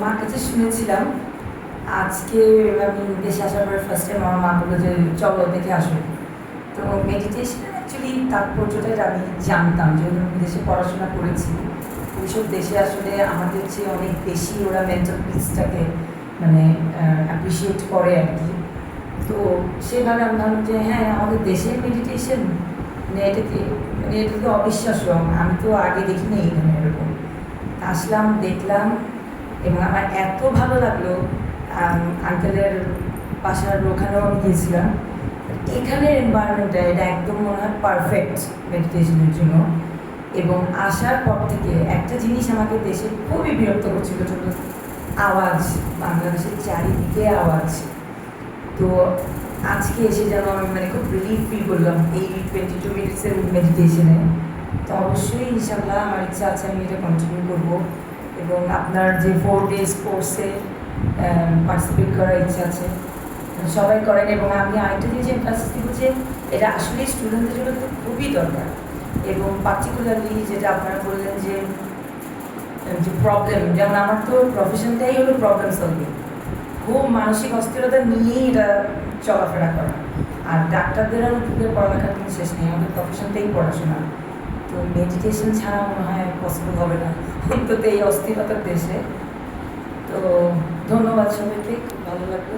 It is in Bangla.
মার কাছে শুনেছিলাম। আজকে আমি দেশে আসার পরে ফার্স্ট টাইম আমার মা বললো যে চলো দেখে আসো। তো মেডিটেশনের অ্যাকচুয়ালি তাৎপর্যটা আমি জানতাম, যেহেতু আমি বিদেশে পড়াশোনা করেছি। ওইসব দেশে আসলে আমাদের চেয়ে অনেক বেশি ওরা মেন্টাল পিসটাকে মানে অ্যাপ্রিসিয়েট করে আর কি। তো সেভাবে আমি ভাবলাম যে হ্যাঁ, আমাদের দেশের মেডিটেশন এটা তো অবিশ্বাস্য। আমি তো আগে দেখিনি এইখানে এরকম। আসলাম, দেখলাম, এবং আমার এত ভালো লাগলো। আঙ্কেলের বাসার ওখানেও আমি গিয়েছিলাম। এখানের এনভায়রনমেন্টটা এটা একদম মনে হয় পারফেক্ট মেডিটেশনের জন্য। এবং আসার পর থেকে একটা জিনিস আমাকে দেশে খুবই বিরক্ত করছিল, ছোট আওয়াজ, বাংলাদেশের চারিদিকে আওয়াজ। তো আজকে এসে যেন আমি মানে খুব রিলিফ ফিল করলাম এই 22 মিনিটসের মেডিটেশনে। তো অবশ্যই ইনশাল্লাহ আমার ইচ্ছা আছে আমি এটা কন্টিনিউ করবো, এবং আপনার যে 4 ডেজ কোর্সে পার্টিসিপেট করার ইচ্ছা আছে। সবাই করেন, এবং আমি আরেকটা জিনিস এমফাসিস দিব যে এটা আসলে স্টুডেন্টদের জন্য তো খুবই দরকার। এবং পার্টিকুলারলি যেটা আপনারা বললেন যে প্রবলেম, যেমন আমার তো প্রফেশনটাই হলো প্রবলেম সলভিং। খুব মানসিক অস্থিরতা নিয়েই এটা চলাফেরা করা। আর ডাক্তারদের আর উদ্যোগের পড়ালেখার কোনো শেষ নেই, আমাদের প্রফেশনটাই পড়াশোনা। তো মেডিটেশন ছাড়া মনে হয় পসিবল হবে না, অন্তত এই অস্থিরতার দেশে। তো ধন্যবাদ সবাইকে, খুব ভালো লাগলো।